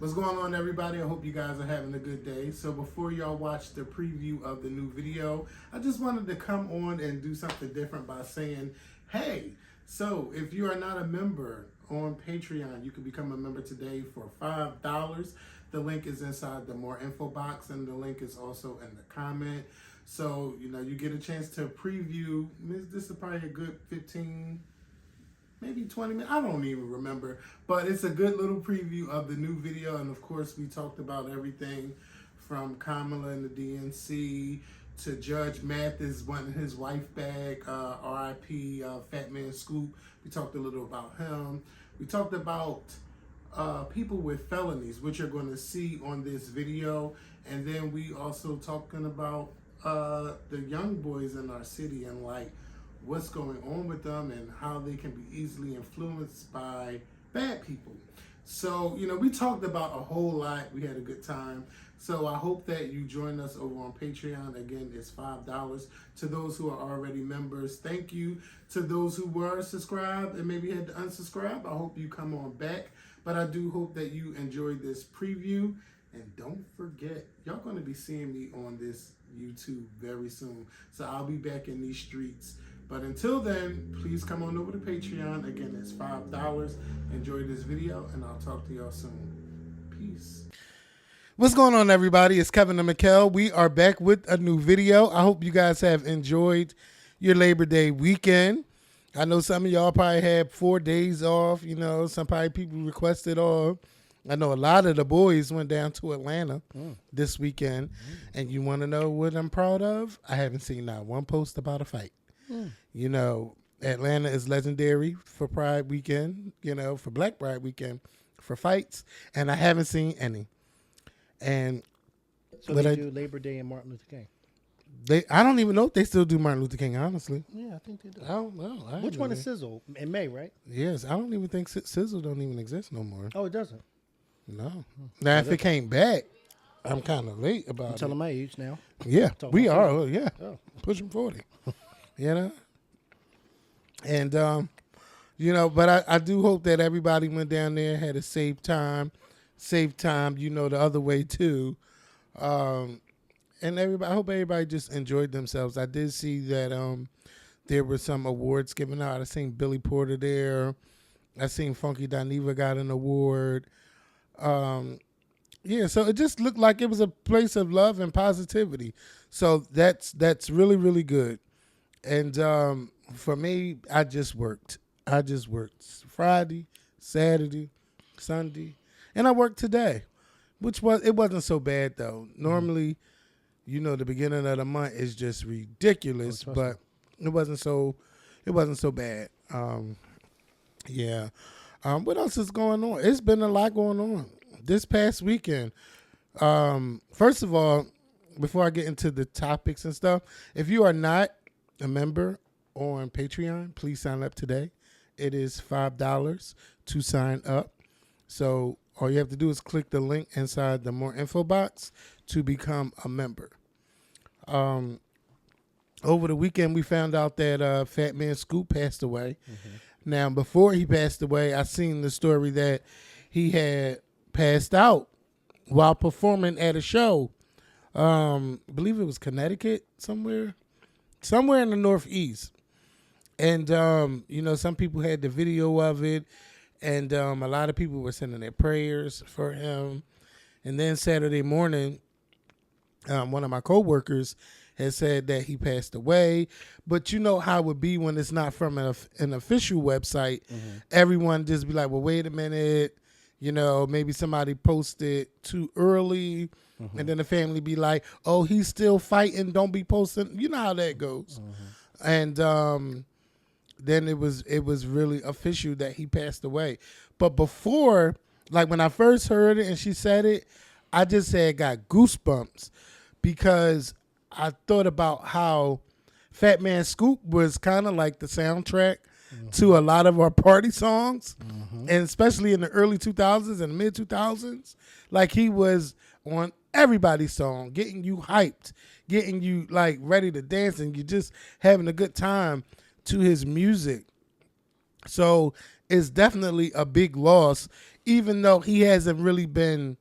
What's going on, everybody? I hope you guys are having a good day. So before y'all watch the preview of the new video, I just wanted to come on and do something different by saying, hey, so if you are not a member on Patreon, you can become a member today for $5. The link is inside the more info box, and the link is also in the comment. So, you get a chance to preview. This is probably a good 15 maybe 20 minutes. I don't even remember. But it's a good little preview of the new video. And of course, we talked about everything from Kamala and the DNC to Judge Mathis wanting his wife back, RIP, Fatman Scoop. We talked a little about him. We talked about people with felonies, which you're going to see on this video. And then we also talking about the young boys in our city and what's going on with them and how they can be easily influenced by bad people. So, we talked about a whole lot. We had a good time. So I hope that you join us over on Patreon. Again, it's $5. To those who are already members, thank you. To those who were subscribed and maybe had to unsubscribe, I hope you come on back. But I do hope that you enjoyed this preview. And don't forget, y'all going to be seeing me on this YouTube very soon. So I'll be back in these streets. But until then, please come on over to Patreon. Again, it's $5. Enjoy this video, and I'll talk to y'all soon. Peace. What's going on, everybody? It's Kevin and Mikkel. We are back with a new video. I hope you guys have enjoyed your Labor Day weekend. I know some of y'all probably had 4 days off. Some probably people requested off. I know a lot of the boys went down to Atlanta this weekend. And you want to know what I'm proud of? I haven't seen not one post about a fight. Atlanta is legendary for Pride Weekend, for Black Pride Weekend, for fights, and I haven't seen any. And so they do Labor Day and Martin Luther King. I don't even know if they still do Martin Luther King, honestly. Yeah, I think they do. I don't know. Which one is Sizzle? In May, right? Yes, I don't even think Sizzle don't even exist no more. Oh, it doesn't? No. Now, if it came back, I'm kind of late about it. I'm telling my age now. Yeah, we are. Yeah, pushing 40. And, but I do hope that everybody went down there, had a safe time, the other way too. And I hope everybody just enjoyed themselves. I did see that there were some awards given out. I seen Billy Porter there. I seen Funky Dineva got an award. So it just looked like it was a place of love and positivity. So that's really, really good. And for me, I just worked. Friday, Saturday, Sunday, and I worked today, it wasn't so bad though. Normally, the beginning of the month is just ridiculous, but it wasn't so bad. What else is going on? It's been a lot going on this past weekend. First of all, before I get into the topics and stuff, if you are not a member on Patreon, please sign up today. It is $5 to sign up. So all you have to do is click the link inside the more info box to become a member. Over the weekend, we found out that Fatman Scoop passed away. Now, before he passed away, I seen the story that he had passed out while performing at a show. I believe it was Connecticut, somewhere in the Northeast. And, some people had the video of it, and a lot of people were sending their prayers for him. And then Saturday morning, one of my coworkers had said that he passed away. But you know how it would be when it's not from an official website. Everyone just be like, well, wait a minute. Maybe somebody posted too early. And then the family be like, oh, he's still fighting. Don't be posting. You know how that goes. And then it was really official that he passed away. But before, when I first heard it and she said it, I just said got goosebumps because I thought about how Fatman Scoop was kind of like the soundtrack to a lot of our party songs, and especially in the early 2000s and mid 2000s. He was on everybody's song, getting you hyped, getting you ready to dance, and you just having a good time to his music. So it's definitely a big loss, even though he hasn't really been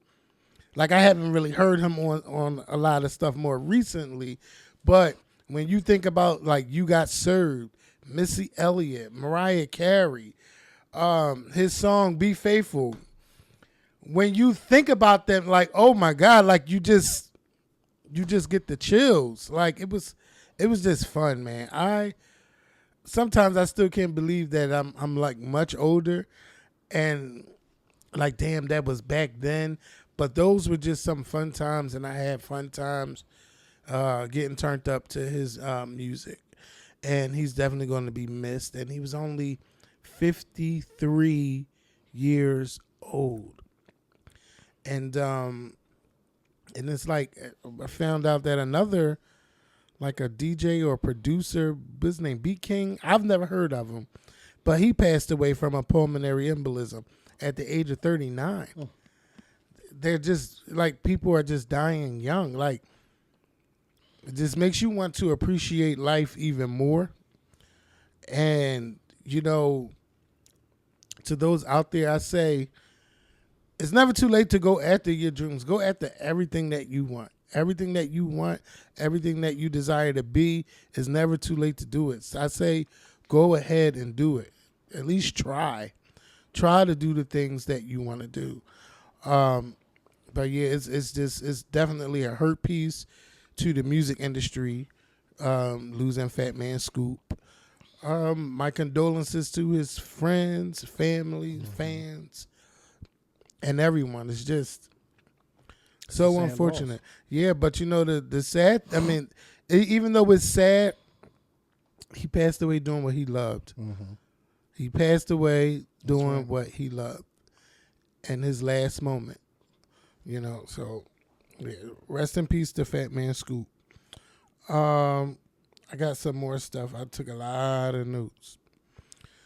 like I haven't really heard him on a lot of stuff more recently. But when you think about like You Got Served, Missy Elliott, Mariah Carey, his song Be Faithful, when you think about them, like, oh my God, like you just get the chills. Like it was just fun, man. Sometimes I still can't believe that I'm like much older and like damn that was back then. But those were just some fun times, and I had fun times getting turned up to his music. And he's definitely going to be missed. And he was only 53 years old. And it's like I found out that another like a DJ or producer, his name Beat King. I've never heard of him, but he passed away from a pulmonary embolism at the age of 39. Oh. They're just like people are just dying young. Like it just makes you want to appreciate life even more. And you know, to those out there, I say it's never too late to go after your dreams. Go after everything that you want. Everything that you want, everything that you desire to be, is never too late to do it. So I say go ahead and do it. At least try. Try to do the things that you want to do. But yeah, it's definitely a hurt piece to the music industry, losing Fatman Scoop. My condolences to his friends, family, fans, and everyone. It's just so unfortunate. Loss. Yeah, but you know the sad. I mean, even though it's sad, he passed away doing what he loved. Mm-hmm. He passed away doing what he loved, in his last moment. You know, so yeah, rest in peace to Fatman Scoop. I got some more stuff. I took a lot of notes.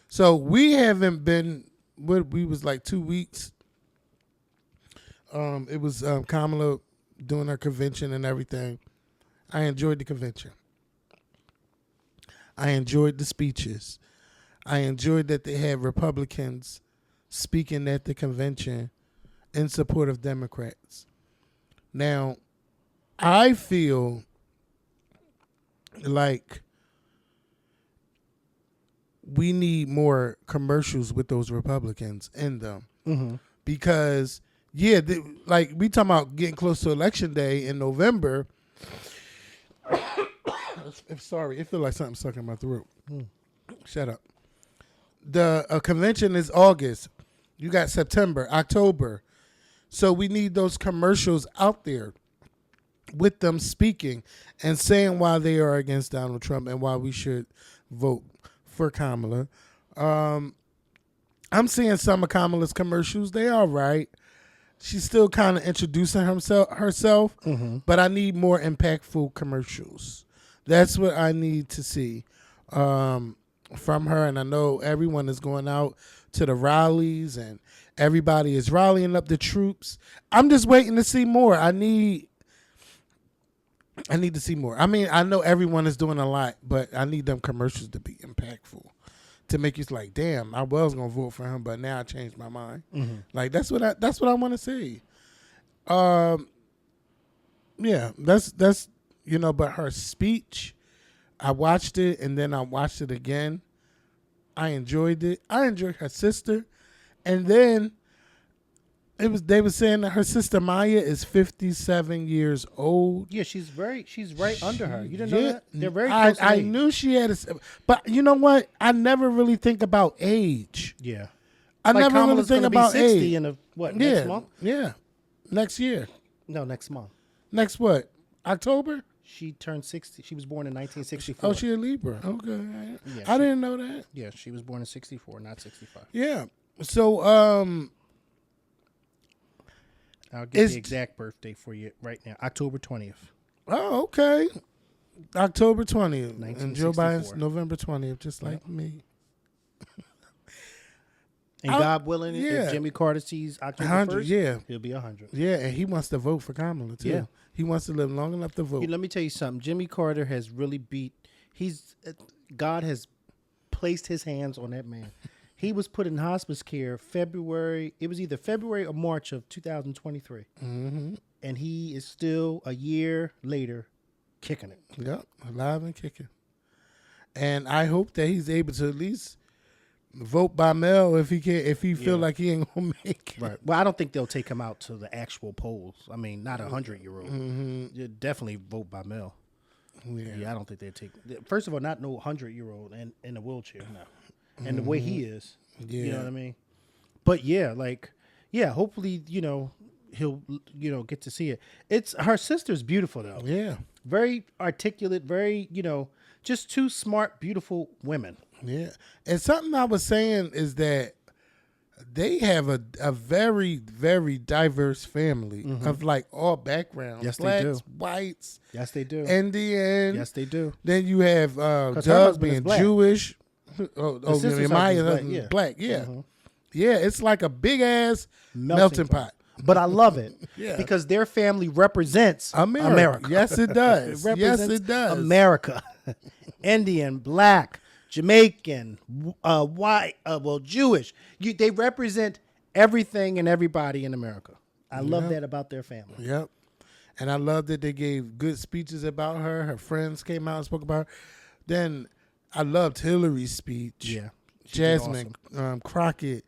So we haven't been. We was like 2 weeks. It was Kamala doing her convention and everything. I enjoyed the convention. I enjoyed the speeches. I enjoyed that they had Republicans speaking at the convention in support of Democrats. Now, I feel like we need more commercials with those Republicans in them. Mm-hmm. Because yeah, like we talking about getting close to Election Day in November. Sorry, it feels like something stuck in my throat. Shut up. The convention is August. You got September, October. So we need those commercials out there with them speaking and saying why they are against Donald Trump and why we should vote for Kamala. I'm seeing some of Kamala's commercials. They all right. She's still kind of introducing herself, mm-hmm. but I need more impactful commercials. That's what I need to see from her. And I know everyone is going out to the rallies and everybody is rallying up the troops. I'm just waiting to see more. I need to see more. I mean, I know everyone is doing a lot, but I need them commercials to be impactful. To make you like, damn, I was gonna vote for him, but now I changed my mind. Mm-hmm. Like that's what I want to see. Yeah, that's you know. But her speech, I watched it and then I watched it again. I enjoyed it. I enjoyed her sister, and then they were saying that her sister Maya is 57 years old. Yeah, she's right under her. You didn't know that? They're very close. I knew she had but you know what? I never really think about age. Yeah. I never really think about 60 age. in next month? Yeah. Next year. No, next month. Next what? October? She turned 60. She was born in 1964. Oh, she a Libra. Okay. Yeah, I didn't know that. Yeah, she was born in 64, not 65. Yeah. So, I'll get the exact birthday for you right now. October 20th. Oh, okay. October 20th. And Joe Biden's November 20th, just like me. And God willing, if Jimmy Carter sees October 1st, he'll be 100. Yeah, and he wants to vote for Kamala, too. Yeah. He wants to live long enough to vote. Let me tell you something. Jimmy Carter has really God has placed his hands on that man. He was put in hospice care February. It was either February or March of 2023. Mm-hmm. And he is still a year later kicking it. Yep, alive and kicking. And I hope that he's able to at least vote by mail if he feel like he ain't gonna make it. Right. Well, I don't think they'll take him out to the actual polls. I mean, not 100-year-old. Mm-hmm. You definitely vote by mail. Yeah, I don't think they take. First of all, not no 100-year-old and in a wheelchair. No. And the way he is, you know what I mean? But hopefully, he'll, get to see it. Her sister's beautiful though. Yeah. Very articulate, very, just two smart, beautiful women. Yeah. And something I was saying is that they have a very, very diverse family of like all backgrounds. Yes, Blacks, they do. whites. Yes, they do. Indian. Yes, they do. Then you have Doug being Jewish. Maya's husband black. Yeah. Mm-hmm. Yeah, it's like a big ass melting pot. But I love it because their family represents America. Yes, it does. Yes, it does. America. Indian, black, Jamaican, white, Jewish. They represent everything and everybody in America. I love that about their family. Yep. And I love that they gave good speeches about her. Her friends came out and spoke about her. Then I loved Hillary's speech. Yeah. Jasmine Crockett,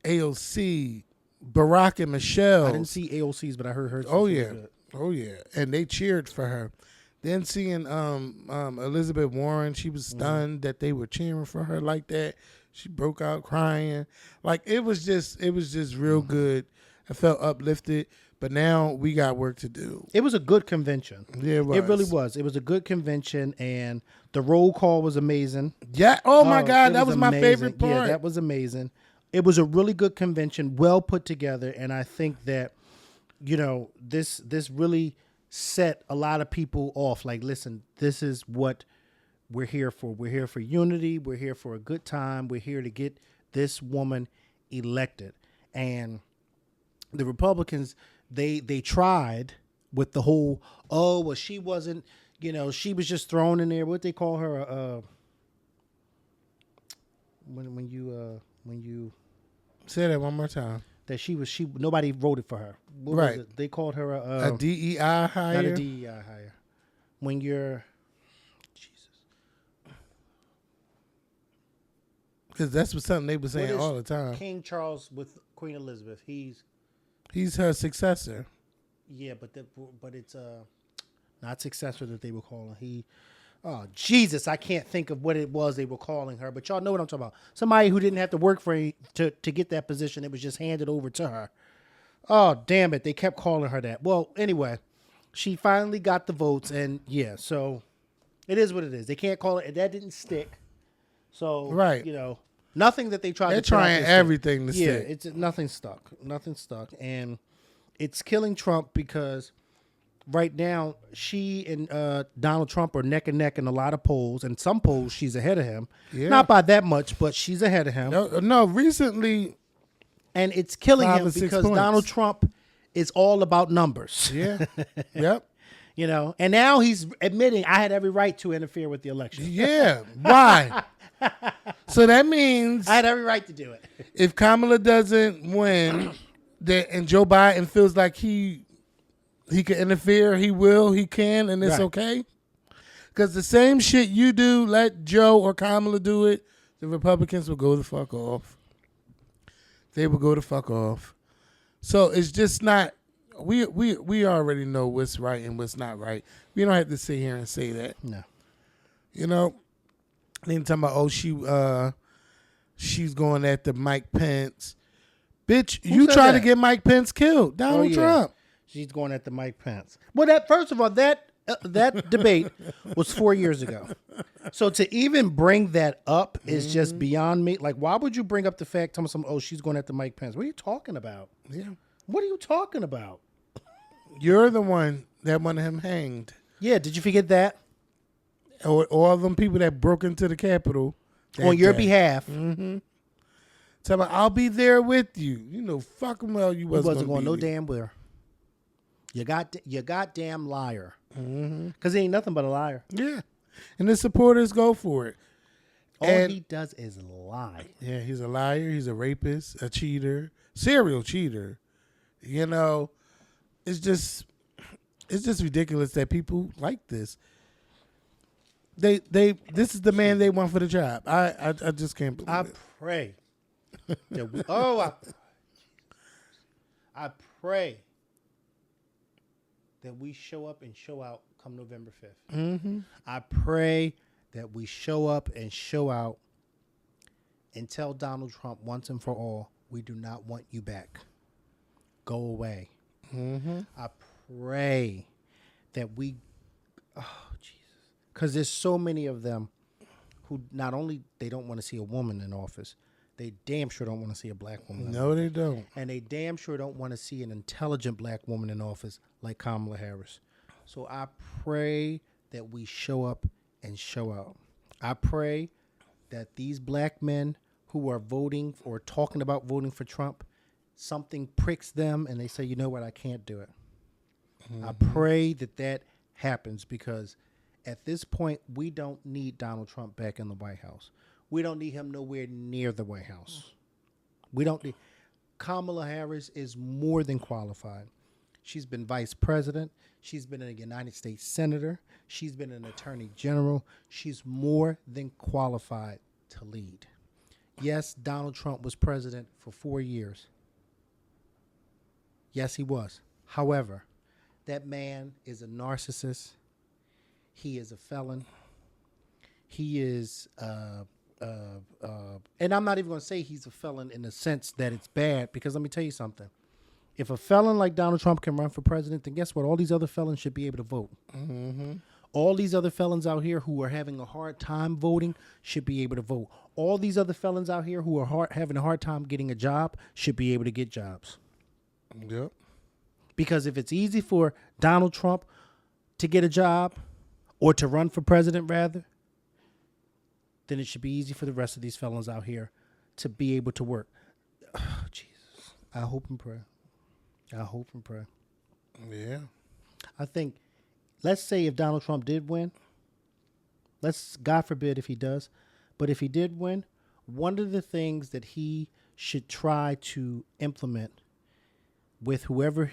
AOC, Barack and Michelle. I didn't see AOC's, but I heard her. Oh yeah. And they cheered for her. Then seeing Elizabeth Warren, she was stunned that they were cheering for her like that. She broke out crying. Like it was just real good. I felt uplifted. But now we got work to do. It was a good convention. Yeah, it was. It really was. It was a good convention, and the roll call was amazing. Yeah. Oh my God, that was my favorite part. Yeah, that was amazing. It was a really good convention, well put together, and I think that this really set a lot of people off. Like, listen, this is what we're here for. We're here for unity. We're here for a good time. We're here to get this woman elected, and the Republicans. They tried with the whole, she wasn't, she was just thrown in there. What they call her, when you say that one more time. That nobody voted for her. What was it? They called her a DEI hire. Not a DEI hire. When you're, Jesus. Because that's something they were saying all the time. King Charles with Queen Elizabeth. He's her successor. Yeah, but it's not successor that they were calling. Jesus, I can't think of what it was they were calling her, but y'all know what I'm talking about. Somebody who didn't have to work to get that position. It was just handed over to her. Oh, damn it. They kept calling her that. Well, anyway, she finally got the votes, and so it is what it is. They can't call it. That didn't stick. So, nothing that they tried They're trying everything to stick. Yeah, nothing stuck. Nothing stuck. And it's killing Trump because right now she and Donald Trump are neck and neck in a lot of polls. And some polls she's ahead of him. Yeah. Not by that much, but she's ahead of him. No, recently. And it's killing him because Donald Trump is all about numbers. Yeah. Yep. And now he's admitting I had every right to interfere with the election. Yeah. Why? So that means I had every right to do it. If Kamala doesn't win, and Joe Biden feels like he can interfere, he will, he can, and it's okay. Because the same shit you do, let Joe or Kamala do it, the Republicans will go the fuck off. They will go the fuck off. So it's just not. We already know what's right and what's not right. We don't have to sit here and say that. No. They talking about she's going after Mike Pence. Bitch, you tried to get Mike Pence killed. Donald Trump. She's going after Mike Pence. Well, first of all, that debate was 4 years ago. So to even bring that up is just beyond me. Like, why would you bring up the fact, she's going after Mike Pence? What are you talking about? Yeah. What are you talking about? You're the one that wanted him hanged. Yeah, did you forget that? Or all them people that broke into the Capitol. On your behalf. Mm-hmm. Tell me, I'll be there with you. Fucking well you wasn't going no damn where. You goddamn liar. Mm-hmm. Because he ain't nothing but a liar. Yeah. And the supporters go for it. All he does is lie. Yeah, he's a liar. He's a rapist, a cheater, serial cheater. You know, it's just ridiculous that people like this. This is the man they want for the job. I just can't believe it. Pray that we, I pray that we show up and show out come November 5th. Mm-hmm. I pray that we show up and show out and tell Donald Trump once and for all, we do not want you back. Go away. Mm-hmm. I pray that we, Jesus, because there's so many of them who not only they don't want to see a woman in office, they damn sure don't want to see a black woman. No, they don't. And they damn sure don't want to see an intelligent black woman in office like Kamala Harris. So I pray that we show up and show out. I pray that these black men who are voting or talking about voting for Trump, something pricks them and they say, you know what, I can't do it. Mm-hmm. I pray that happens because at this point, we don't need Donald Trump back in the White House. We don't need him nowhere near the White House. We don't need. Kamala Harris is more than qualified. She's been vice president. She's been a United States senator. She's been an attorney general. She's more than qualified to lead. Yes, Donald Trump was president for 4 years. Yes, he was. However, that man is a narcissist. He is a felon. He is, and I'm not even going to say he's a felon in the sense that it's bad, because let me tell you something. If a felon like Donald Trump can run for president, then guess what? All these other felons should be able to vote. Mm-hmm. All these other felons out here who are having a hard time voting should be able to vote. All these other felons out here who are having a hard time getting a job should be able to get jobs. Yep. Because if it's easy for Donald Trump to get a job, or to run for president, rather, then it should be easy for the rest of these felons out here to be able to work. Oh, Jesus. I hope and pray. I hope and pray. Yeah. I think, let's say if Donald Trump did win, God forbid if he does, but if he did win, one of the things that he should try to implement with whoever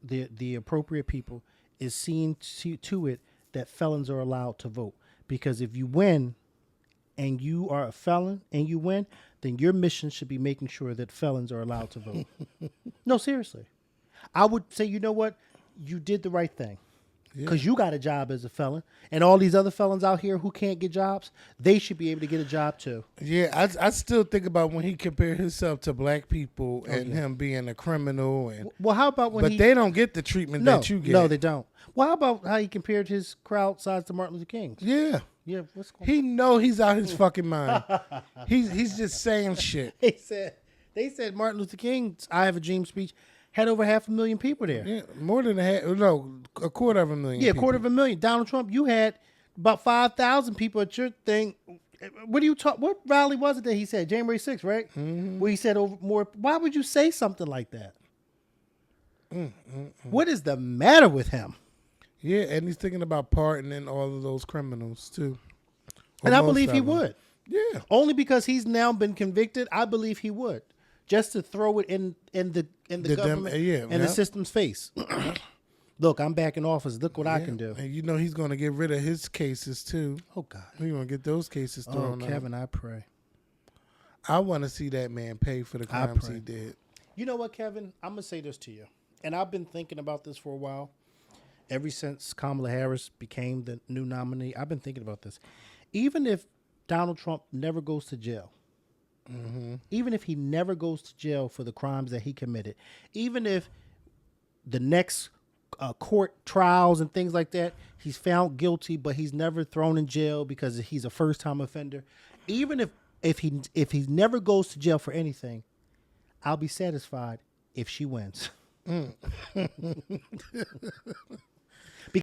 the appropriate people is seeing to it that felons are allowed to vote. Because if you win and you are a felon and you win, then your mission should be making sure that felons are allowed to vote. No, seriously. I would say, you know what? You did the right thing. Because you got a job as a felon. And all these other felons out here who can't get jobs, they should be able to get a job too. Yeah, I still think about when he compared himself to black people and him being a criminal. And well, how about when they don't get the treatment that you get. No, they don't. Well, how about how he compared his crowd size to Martin Luther King's? Yeah. Yeah, what's going He know he's out his fucking mind. He's just saying shit. They said Martin Luther King's I Have a Dream speech had over 500,000 people there. Yeah, more than a quarter of a million. Yeah, people. 250,000. Donald Trump, you had about 5,000 people at your thing. What do you talk? What rally was it that he said? January 6th, right? Mm-hmm. Where he said over more. Why would you say something like that? What is the matter with him? Yeah, and he's thinking about pardoning all of those criminals too. And I believe he would. Yeah. Only because he's now been convicted, I believe he would. Just to throw it in the government and the system's face. Look, I'm back in office. Look what I can do. And you know he's going to get rid of his cases too. Oh God, he's going to get those cases thrown out. Kevin, I pray. I want to see that man pay for the crimes he did. You know what, Kevin? I'm gonna say this to you, and I've been thinking about this for a while. Ever since Kamala Harris became the new nominee, I've been thinking about this. Even if Donald Trump never goes to jail. Mm-hmm. Even if he never goes to jail for the crimes that he committed, even if the next court trials and things like that, he's found guilty, but he's never thrown in jail because he's a first-time offender. Even if he never goes to jail for anything, I'll be satisfied if she wins.